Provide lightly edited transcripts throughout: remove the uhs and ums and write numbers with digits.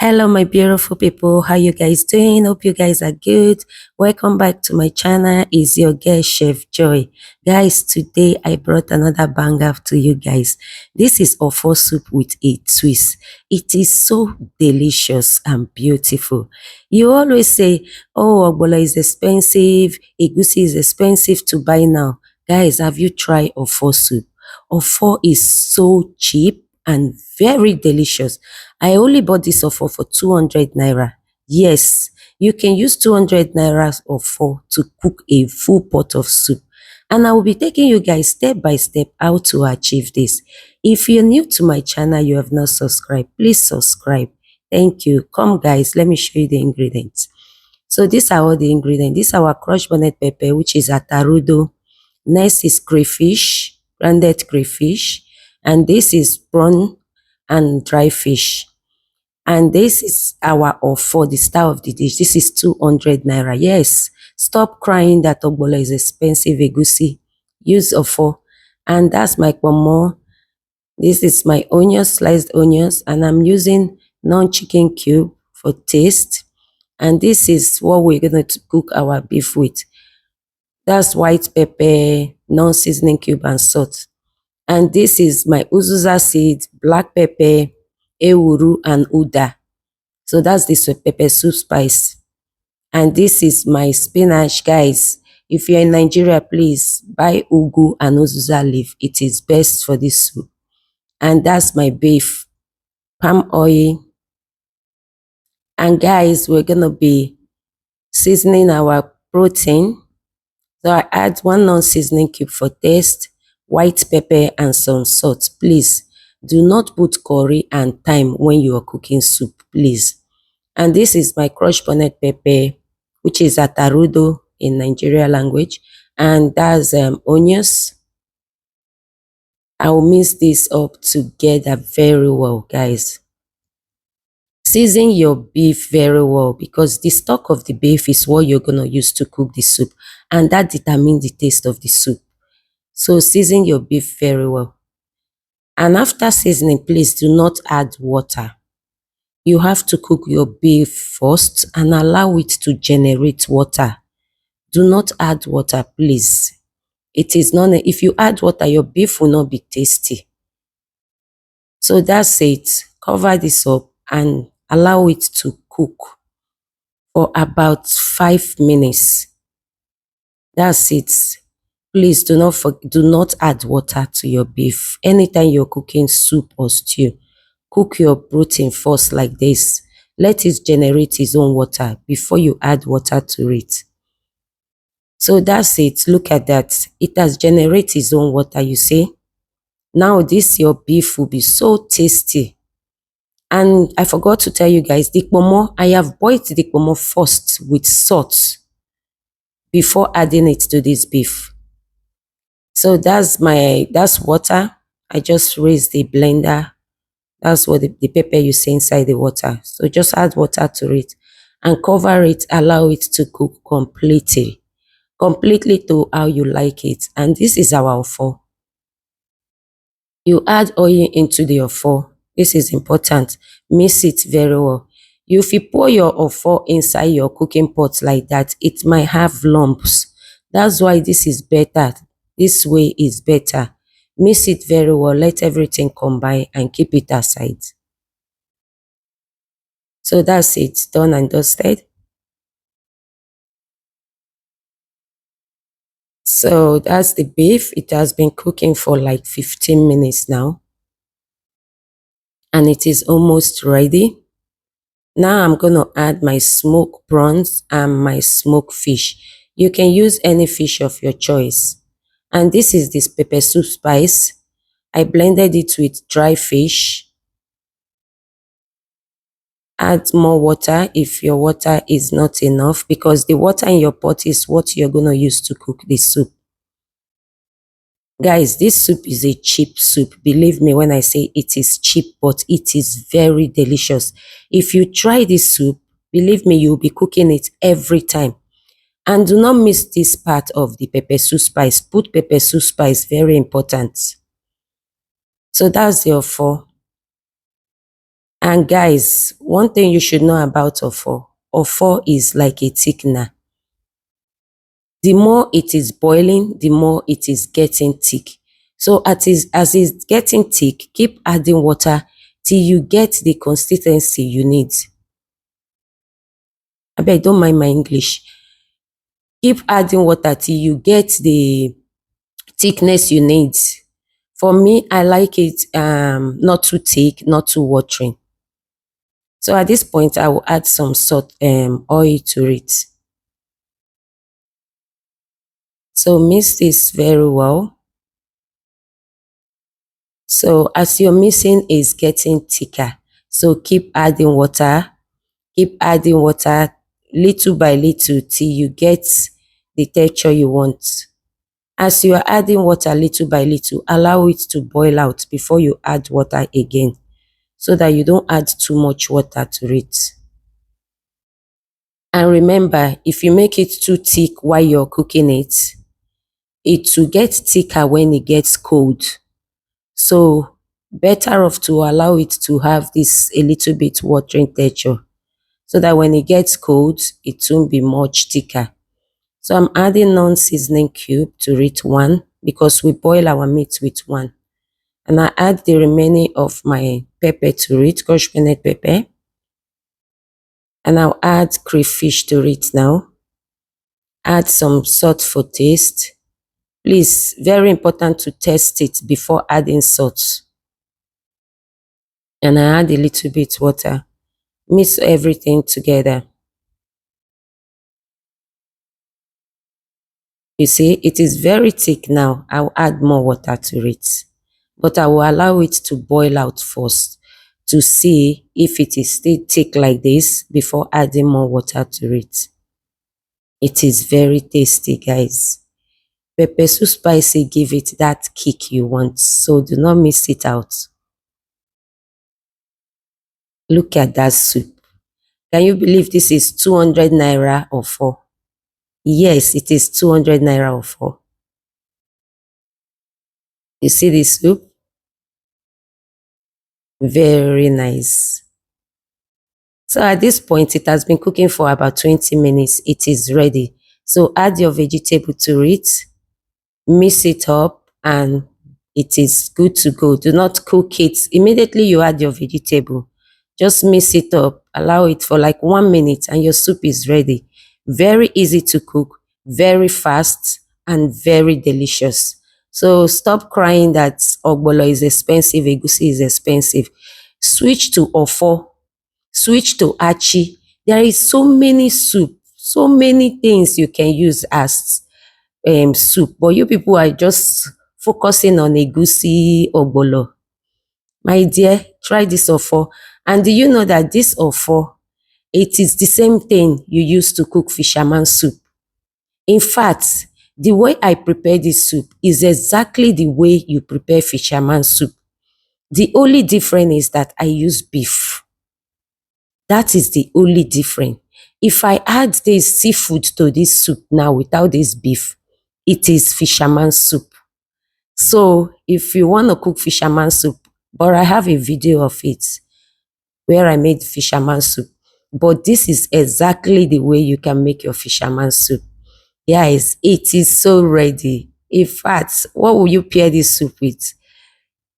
Hello, my beautiful people. How you guys doing? Hope you guys are good. Welcome back to my channel. Is your girl Chef Joy. Guys, today I brought another banger to you guys. This is Ofor soup with a twist. It is so delicious and beautiful. You always say, oh, ogbono is expensive. Egusi is expensive to buy now. Guys, have you tried Ofor soup? Ofor is so cheap and very delicious. I only bought this offer for 200 naira. Yes, you can use 200 naira offer to cook a full pot of soup. And I will be taking you guys step by step how to achieve this. If you're new to my channel, you have not subscribed, please subscribe. Thank you. Come guys, let me show you the ingredients. So these are all the ingredients. This is our crushed bonnet pepper, which is atarudo. Next is crayfish, grounded crayfish. And this is prawn and dry fish. And this is our offer, the star of the dish. This is 200 naira. Yes, stop crying that ogbono is expensive, egusi. Use offer. And that's my pomo. This is my onions, sliced onions, and I'm using non-chicken cube for taste. And this is what we're going to cook our beef with. That's white pepper, non-seasoning cube, and salt. And this is my Uziza seed, black pepper, ewuru, and uda. So that's the pepper soup spice. And this is my spinach, guys. If you're in Nigeria, please buy ugu and uziza leaf. It is best for this soup. And that's my beef, palm oil. And guys, we're going to be seasoning our protein. So I add one non-seasoning cube for taste, white pepper, and some salt. Please do not put curry and thyme when you are cooking soup, please. And this is my crushed bonnet pepper, which is atarudo in Nigeria language. And that's onions. I'll mix this up together very well, guys. Season your beef very well because the stock of the beef is what you're going to use to cook the soup. And that determines the taste of the soup. So season your beef very well. And after seasoning, please do not add water. You have to cook your beef first and allow it to generate water. Do not add water, please. It is not, if you add water, your beef will not be tasty. So that's it. Cover this up and allow it to cook for about 5 minutes. That's it. Please do not add water to your beef. Anytime you're cooking soup or stew, cook your protein first like this. Let it generate its own water before you add water to it. So that's it. Look at that. It has generated its own water, you see. Now this your beef will be so tasty. And I forgot to tell you guys, the pomo, I have boiled the pomo first with salt before adding it to this beef. So that's water. I just raised the blender. That's what the pepper you see inside the water. So just add water to it and cover it, allow it to cook completely to how you like it. And this is our ofo. You add oil into the ofo. This is important. Mix it very well. If you pour your ofo inside your cooking pot like that, it might have lumps. That's why this is better. This way is better. Mix it very well. Let everything combine and keep it aside. So that's it. Done and dusted. So that's the beef. It has been cooking for like 15 minutes now. And it is almost ready. Now I'm going to add my smoked prawns and my smoked fish. You can use any fish of your choice. And this is this pepper soup spice. I blended it with dry fish. Add more water if your water is not enough because the water in your pot is what you're going to use to cook the soup. Guys, this soup is a cheap soup. Believe me when I say it is cheap, but it is very delicious. If you try this soup, believe me, you'll be cooking it every time. And do not miss this part of the pepper soup spice. Put pepper soup spice, very important. So that's the offer. And guys, one thing you should know about Ofor is like a thickener. The more it is boiling, the more it is getting thick. So as it's getting thick, keep adding water till you get the consistency you need. I beg, don't mind my English. Keep adding water till you get the thickness you need. For me, I like it not too thick, not too watering. So at this point, I will add some salt oil to it. So mix this very well. So as your mixing is getting thicker, so keep adding water little by little till you get the texture you want. As you are adding water little by little, allow it to boil out before you add water again, so that you don't add too much water to it. And remember, if you make it too thick while you're cooking it, it will get thicker when it gets cold. So better off to allow it to have this a little bit watering texture, so that when it gets cold, it won't be much thicker. So I'm adding non-seasoning cube to it one, because we boil our meat with one. And I add the remaining of my pepper to it, crushed bonnet pepper. And I'll add crayfish to it now. Add some salt for taste. Please, very important to test it before adding salt. And I add a little bit water. Mix everything together. You see, it is very thick now. I'll add more water to it. But I will allow it to boil out first to see if it is still thick like this before adding more water to it. It is very tasty, guys. Peppersoup spicy give it that kick you want, so do not miss it out. Look at that soup. Can you believe this is 200 naira or four? Yes, it is 200 naira or four. You see this soup? Very nice. So at this point, it has been cooking for about 20 minutes. It is ready. So add your vegetable to it, mix it up, and it is good to go. Do not cook it. Immediately you add your vegetable, just mix it up, allow it for like 1 minute, and your soup is ready. Very easy to cook, very fast, and very delicious. So stop crying that ogbolo is expensive, egusi is expensive. Switch to ofo, switch to achi. There is so many soup, so many things you can use as soup, but you people are just focusing on egusi ogbolo. My dear, try this ofo. And do you know that this ofo, it is the same thing you use to cook fisherman soup. In fact, the way I prepare this soup is exactly the way you prepare fisherman soup. The only difference is that I use beef. That is the only difference. If I add this seafood to this soup now without this beef, it is fisherman soup. So if you want to cook fisherman soup, but I have a video of it where I made fisherman soup. But this is exactly the way you can make your fisherman soup. Yes, it is so ready. In fact, what will you pair this soup with?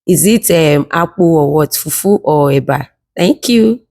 Is it apple or what? Fufu or eba? Thank you.